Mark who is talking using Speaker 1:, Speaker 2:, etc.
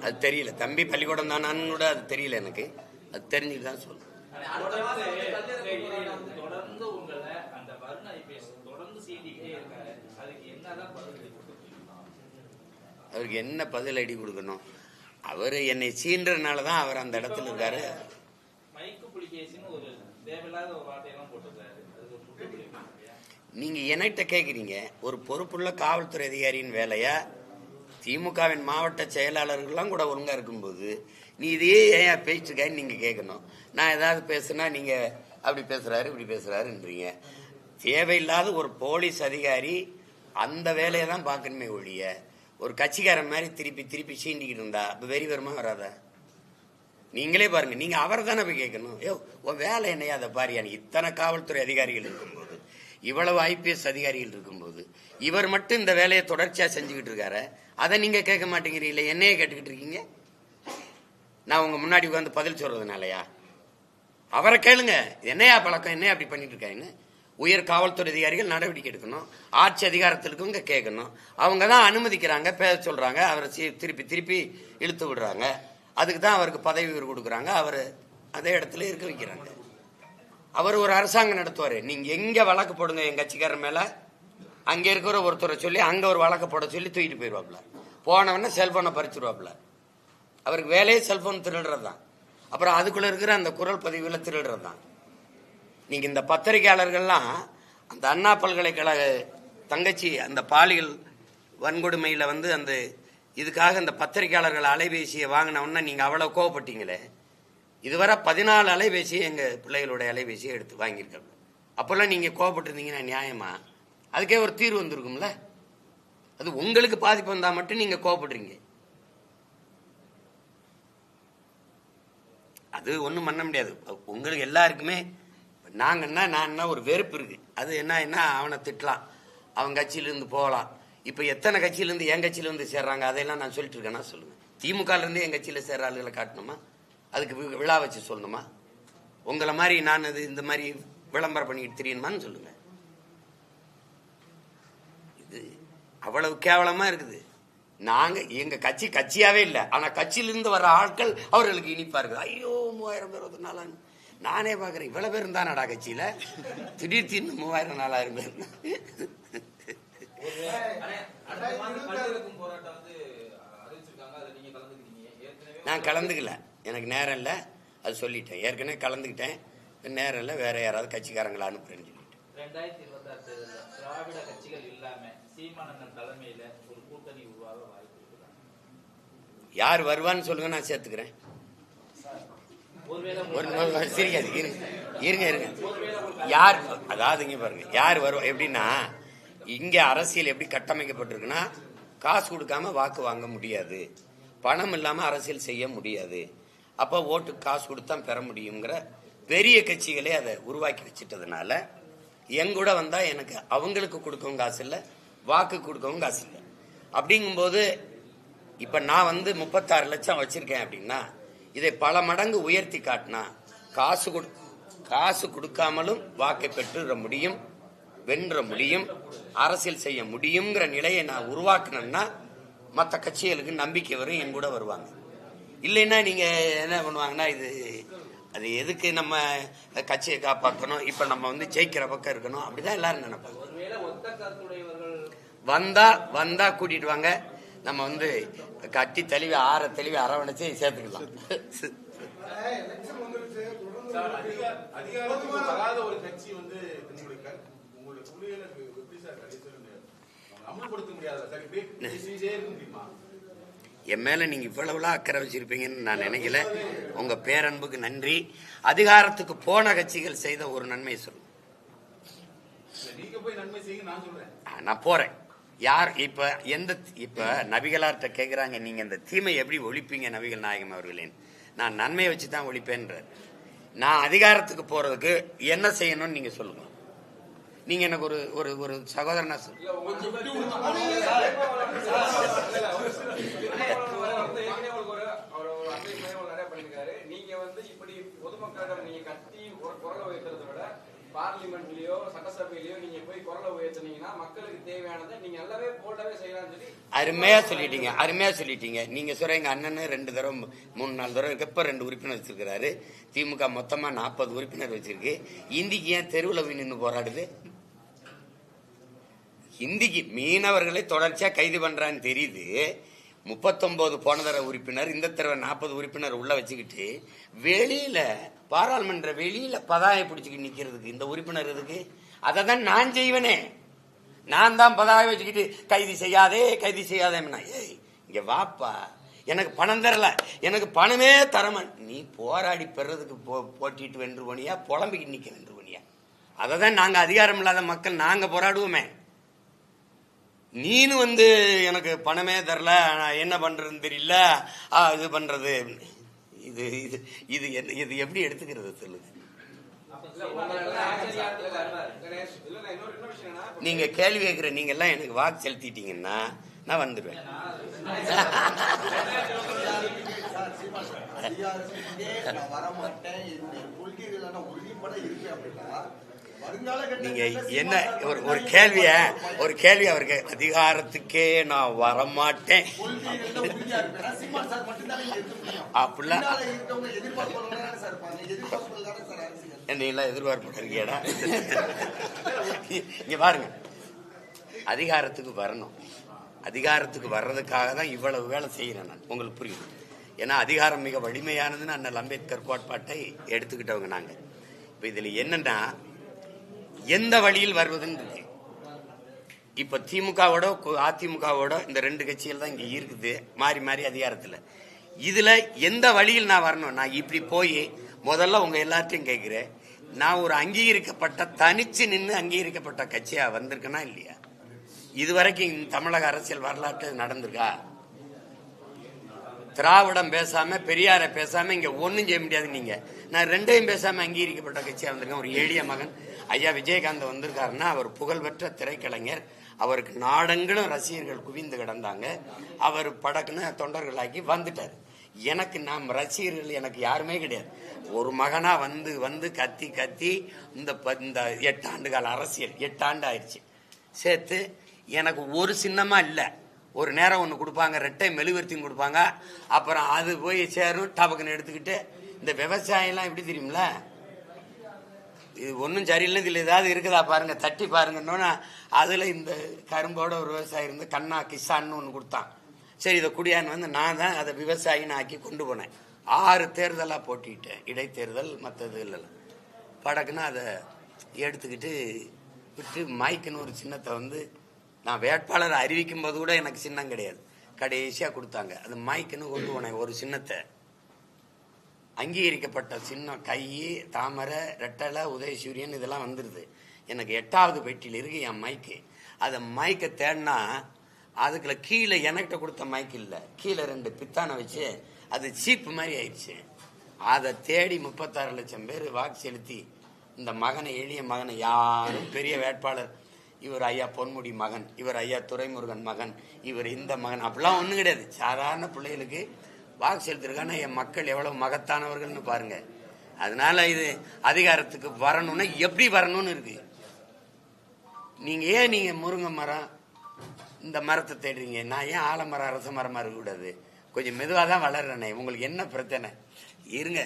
Speaker 1: அது தெரியல. தம்பி பள்ளிக்கூடம் தானான்னு கூட அது தெரியல எனக்கு. அது தெரிஞ்சுதான் சொல்லுங்க. அவருக்கு என்ன பதில் அடி கொடுக்கணும்? அவர் என்னை சீன்றதுனாலதான் அவர் அந்த இடத்துல இருக்காரு. நீங்க என்கிட்ட கேக்குறீங்க, ஒரு பொறுப்புள்ள காவல்துறை அதிகாரியின் வேலையா? திமுகவின் மாவட்ட செயலாளர்கள்லாம் கூட ஒழுங்கா இருக்கும்போது நீ இதையே ஏன் பேசிட்டுருக்கான்னு நீங்க கேட்கணும். நான் ஏதாவது பேசுனா நீங்க அப்படி பேசுறாரு இப்படி பேசுறாருன்றீங்க. தேவையில்லாத ஒரு போலீஸ் அதிகாரி அந்த வேலையை தான் பார்க்கணுமே ஒழிய ஒரு கட்சிக்காரன் மாதிரி திருப்பி திருப்பி சீண்டிக்கிட்டு இருந்தா வெறி வருமா வராதா? நீங்களே பாருங்க. நீங்க அவரை தானே போய் கேட்கணும். உன் வேலை என்னையா அதை பாரியா? இத்தனை காவல்துறை அதிகாரிகள் இருக்கும்போது, இவ்வளவு IPS அதிகாரிகள் இருக்கும்போது இவர் மட்டும் இந்த வேலையை தொடர்ச்சியா செஞ்சுக்கிட்டு இருக்காரு. அதை நீங்க கேட்க மாட்டேங்கிறீங்களே, என்னையே கேட்டுக்கிட்டு இருக்கீங்க. நான் உங்க முன்னாடி உட்காந்து பதில் சொல்றதுனாலயா? அவரை கேளுங்க, என்னையா பழக்கம், என்னையா அப்படி பண்ணிட்டு இருக்காங்கன்னு. உயர் காவல்துறை அதிகாரிகள் நடவடிக்கை எடுக்கணும். ஆட்சி அதிகாரத்திற்கு கேட்கணும். அவங்க தான் அனுமதிக்கிறாங்க, பேச சொல்றாங்க, அவரை திருப்பி திருப்பி இழுத்து விடுறாங்க. அதுக்கு தான் அவருக்கு பதவி உயர்வு கொடுக்குறாங்க, அவர் அதே இடத்துல இருக்க வைக்கிறாங்க. அவர் ஒரு அரசாங்கம் நடத்துவாரு. நீங்க எங்க வழக்கு போடுங்க என் கட்சிக்காரர் மேல, அங்க இருக்கிற ஒருத்தரை சொல்லி அங்க ஒரு வழக்கு போட சொல்லி தூக்கிட்டு போயிடுவாப்ல. போனவன செல்போனை பறிச்சுடுவாப்ல. அவருக்கு வேலையே செல்போன் திருடுறது தான். அப்புறம் அதுக்குள்ள இருக்கிற அந்த குரல் பதிவுகளை திருடுறது தான். நீங்க இந்த பத்திரிகையாளர்கள்லாம் அந்த அண்ணா பல்கலைக்கழக தங்கச்சி அந்த பாலியல் வன்கொடுமையில அந்த இதுக்காக அந்த பத்திரிகையாளர்கள் அலைபேசியை வாங்கினவுன்னா நீங்க அவ்வளவு கோவப்பட்டீங்களே. இதுவரை 14 அலைபேசியை எங்க பிள்ளைகளுடைய அலைபேசியை எடுத்து வாங்கியிருக்காங்க. அப்பெல்லாம் நீங்க கோவப்பட்டு இருந்தீங்கன்னா நியாயமா? அதுக்கே ஒரு தீர்வு வந்திருக்கும்ல. அது உங்களுக்கு பாதிப்பு வந்தா மட்டும் நீங்க கோவப்படுறீங்க. அது ஒண்ணும் பண்ண முடியாது. உங்களுக்கு எல்லாருக்குமே நாங்கன்னா நான் ஒரு வெறுப்பு இருக்கு. அது என்ன அவனை திட்டலாம், அவன் கட்சியிலிருந்து போகலாம். இப்ப எத்தனை கட்சியிலிருந்து என் கட்சியிலிருந்து சேர்றாங்க அதையெல்லாம் நான் சொல்லிட்டு இருக்கேன்னா சொல்லுங்க. திமுக இருந்து என் கட்சியில சேர்ற ஆளுகளை காட்டணுமா? அதுக்கு விழா வச்சு சொல்லணுமா? உங்களை மாதிரி நான் அது இந்த மாதிரி விளம்பரம் பண்ணிட்டு தெரியணுமான்னு சொல்லுங்க. இது அவ்வளவு கேவலமா இருக்குது. நாங்க எங்க கட்சியாவே இல்லை, ஆனா கட்சியிலிருந்து வர்ற ஆட்கள் அவர்களுக்கு இனிப்பா இருக்குது. ஐயோ 3000 பேர் 1 நாளான்னு நானே பாக்குறேன். இவ்வளவு பேர் இருந்தானடா கட்சியில, திடீர்னு 3000 4000 பேர். நான் கலந்துக்கல, எனக்கு நேரம் இல்லை, அது சொல்லிட்டேன். ஏற்கனவே கலந்துக்கிட்டேன், நேரம் இல்லை, வேற யாராவது கட்சிக்காரங்களை அனுப்புறேன்னு சொல்லிட்டேன்.
Speaker 2: 2026 திராவிட கட்சிகள் இல்லாம சீமானந்தன் தலைமையில ஒரு கூட்டணி உருவாக வாய்ப்பு இருக்குதா?
Speaker 1: யார் வருவான்னு சொல்லுங்க, நான் சேர்த்துக்கிறேன். சிரிக்காது, இருங்க. யார், அதாவது இங்க பாருங்க, யார் வருவா எப்படின்னா, இங்க அரசியல் எப்படி கட்டமைக்கப்பட்டிருக்குன்னா, காசு கொடுக்காம வாக்கு வாங்க முடியாது, பணம் இல்லாம அரசியல் செய்ய முடியாது, அப்ப ஓட்டுக்கு காசு கொடுத்தா பெற முடியுங்கிற பெரிய கட்சிகளே அதை உருவாக்கி வச்சுட்டதுனால எங்கூட வந்தா எனக்கு அவங்களுக்கு கொடுக்கவும் காசு இல்லை, வாக்கு கொடுக்கவும் காசு இல்லை. அப்படிங்கும்போது இப்ப நான் 36 லட்சம் வச்சிருக்கேன் அப்படின்னா, இதை பல மடங்கு உயர்த்தி காட்டினா காசு கொடுக்காமலும் வாக்கை பெற்றுற முடியும், வென்ற முடியும், அரசியல் செய்ய முடியுங்கிற நிலையை நான் உருவாக்கினேன்னா மற்ற கட்சிகளுக்கு நம்பிக்கை வரும், என் கூட வருவாங்க. இல்லைன்னா நீங்க என்ன பண்ணுவாங்கன்னா, அது எதுக்கு நம்ம கட்சியை காப்பாற்றணும், இப்ப நம்ம ஜெயிக்கிற பக்கம் இருக்கணும், அப்படிதான் எல்லாரும் நினைப்பாங்க. வந்தா கூட்டிட்டு வாங்க, நம்ம கட்டி தெளிவு தெளிவு அரவணைச்சு சேர்த்துக்கலாம். என் மேல நீங்க இவ்வளவுலாம் அக்கறை வச்சிருப்பீங்கன்னு நான் நினைக்கல. உங்க பேரன்புக்கு நன்றி. அதிகாரத்துக்கு போன கட்சிகள் செய்த ஒரு நன்மையை சொல்லுங்க. நான் போறேன். யார் இப்ப நபிகளார்ட்ட கேக்குறாங்க, நீங்க இந்த தீமை எப்படி ஒழிப்பீங்க நபிகள் நாயகம் அவர்களேன்? நான் நன்மையை வச்சுதான் ஒழிப்பேன்ற. நான் அதிகாரத்துக்கு போறதுக்கு என்ன செய்யணும்னு நீங்க சொல்லுங்க. நீங்க எனக்கு ஒரு சகோதரனா சொல்லுங்க. நீங்க இப்படி பொதுமக்களிடம் நீங்க
Speaker 3: கத்தி குரலை உயர்த்துறதை விட பார்லிமெண்ட்லயோ சட்டசபையிலயோ நீங்க போய் குரலை உயர்த்துனீங்கன்னா மக்களுக்கு தேவையானதை நீங்க நல்லாவே போல்டாவே செய்யலாம்னு சொல்லி
Speaker 1: அருமையா சொல்லிட்டீங்க. நீங்க சொல்ற எங்க அண்ணன் 2 தடவை 3-4 தடவை இப்ப 2 உறுப்பினர் வச்சிருக்கிறாரு. திமுக மொத்தமா 40 உறுப்பினர் வச்சிருக்கு. இந்திக்கு ஏன் தெருவில் போய் நின்று போராடுது? இந்திக்கு மீனவர்களை தொடர்ச்சியா கைது பண்றான்னு தெரியுது. 39 போன தடவை உறுப்பினர், இந்த தடவை 40 உறுப்பினர் உள்ள வச்சுக்கிட்டு வெளியில பாராளுமன்ற வெளியில பதாயை பிடிச்சிக்கிட்டு நிக்கிறதுக்கு இந்த உறுப்பினர் இருக்கு. அதை தான் நான் செய்வேனே. நான் தான் பதாயை வச்சுக்கிட்டு கைது செய்யாதே ஏய் இங்க வாப்பா, எனக்கு பணம் தரல, எனக்கு பணமே தரம, நீ போராடி பெறதுக்கு போட்டிட்டு வென்று போனியா, புலம்பிக்கிட்டு நிக்க வென்று போனியா? அதை தான் நாங்க அதிகாரம் இல்லாத மக்கள் நாங்க போராடுவோமே. நீனு எனக்கு பணமே தரல, நான் என்ன பண்றதுன்னு தெரியல, இது பண்றது, இது இது இது இது எப்படி எடுத்துக்கிறது சொல்லுங்க? நீங்க கேள்வி கேட்கிற நீங்க எல்லாம் எனக்கு வாக்கு செலுத்திட்டீங்கன்னா நான் வந்துடுவேன். நீங்க என்ன ஒரு கேள்வி அவருக்கு, அதிகாரத்துக்கே நான் வரமாட்டேன் அப்படிலாம் என்னையெல்லாம் எதிர்பார்ப்பு இருக்கியாடா? இங்க பாருங்க, அதிகாரத்துக்கு வரணும். அதிகாரத்துக்கு வர்றதுக்காக தான் இவ்வளவு வேலை செய்யறேன் நான். உங்களுக்கு புரியுது? ஏன்னா அதிகாரம் மிக வலிமையானதுன்னு அண்ணல் அம்பேத்கர் கோட்பாட்டை எடுத்துக்கிட்டவங்க நாங்க. இப்ப இதுல என்னன்னா, எந்த வழியில் வருவதுன்னு இருக்கு. இப்ப திமுகவோட அதிமுகவோட இந்த 2 கட்சிகள் தான் இங்க இருக்குது, மாறி மாறி அதிகாரத்துல. இதுல எந்த வழியில் நான் வரணும்? நான் இப்படி போய் முதல்ல உங்க எல்லாத்தையும் கேட்கிறேன், நான் ஒரு அங்கீகரிக்கப்பட்ட தனிச்சு நின்று அங்கீகரிக்கப்பட்ட கட்சியா வந்திருக்கேனா இல்லையா? இதுவரைக்கும் தமிழக அரசியல் வரலாற்று நடந்திருக்கா? திராவிடம் பேசாம பெரியார பேசாம இங்க ஒன்னும் செய்ய முடியாது. நீங்க நான் 2ஐயும் பேசாம அங்கீகரிக்கப்பட்ட கட்சியா வந்திருக்கேன். ஒரு எளிய மகன் ஐயா விஜயகாந்த் வந்திருக்காருன்னா அவர் புகழ்பெற்ற திரைக்கலைஞர். அவருக்கு நாடெங்கிலும் ரசிகர்கள் குவிந்து கிடந்தாங்க. அவர் படக்குன்னு தொண்டர்களாக்கி வந்துட்டார். எனக்கு நாம் ரசிகர்கள் எனக்கு யாருமே கிடையாது. ஒரு மகனா வந்து கத்தி இந்த 8 ஆண்டு கால அரசியல் 8 ஆண்டு ஆயிடுச்சு சேர்த்து எனக்கு ஒரு சின்னமா இல்ல. ஒரு நேரம் ஒண்ணு கொடுப்பாங்க, ரெட்டை மெழுகுவர்த்தியும் கொடுப்பாங்க, அப்புறம் அது போய் சேரும் டபக்குன்னு எடுத்துக்கிட்டு. இந்த விவசாயம் எல்லாம் எப்படி தெரியுமில, இது ஒன்னும் சரியில்லை, இதுல ஏதாவது இருக்குதா பாருங்க, தட்டி பாருங்கன்னா அதுல இந்த கரும்போட ஒரு விவசாயி இருந்து கண்ணா கிசான்னு ஒண்ணு கொடுத்தான். சரி இதை குடியான்னு நான் தான் அதை விவசாயின்னு ஆக்கி கொண்டு போனேன். 6 தேர்தலா போட்டிட்டேன், இடைத்தேர்தல் மற்றது இல்லை. படக்குன்னா அதை எடுத்துக்கிட்டு விட்டு மைக்குன்னு ஒரு சின்னத்தை நான் வேட்பாளர் அறிவிக்கும் போது கூட எனக்கு சின்னம் கிடையாது, கடைசியா கொடுத்தாங்க. அது மைக்குன்னு கொண்டு போனேன். ஒரு சின்னத்தை அங்கீகரிக்கப்பட்ட சின்னம், கை, தாமரை, ரெட்டலை, உதயசூரியன் இதெல்லாம் வந்துருது. எனக்கு 8வது பெட்டியில் இருக்கு என் மைக்கு. அதை மைக்கை தேடினா அதுக்குள்ள கீழே எனக்கிட்ட கொடுத்த மைக்கு இல்லை, கீழே 2 பித்தானை வச்சு அது சீப்பு மாதிரி ஆயிடுச்சு. அதை தேடி 36 லட்சம் பேர் வாக்கு செலுத்தி இந்த மகனை, எளிய மகனை, யாரும் பெரிய வேட்பாளர், இவர் ஐயா பொன்முடி மகன், இவர் ஐயா துரைமுருகன் மகன், இவர் இந்த மகன், அப்படிலாம் ஒன்றும் கிடையாது. சாதாரண பிள்ளைகளுக்கு வாக்கு செலுத்திருக்காங்கன்னா என் மக்கள் எவ்வளவு மகத்தானவர்கள்னு பாருங்க. அதனால இது அதிகாரத்துக்கு வரணும்னா எப்படி வரணும்னு இருக்கு. நீங்க முருங்கை மரம் இந்த மரத்தை தேடுறீங்க, நான் ஏன் ஆலமரம் அரச மரமா இருக்கக்கூடாது? கொஞ்சம் மெதுவாக தான் வளர்றேனே, உங்களுக்கு என்ன பிரச்சனை? இருங்க.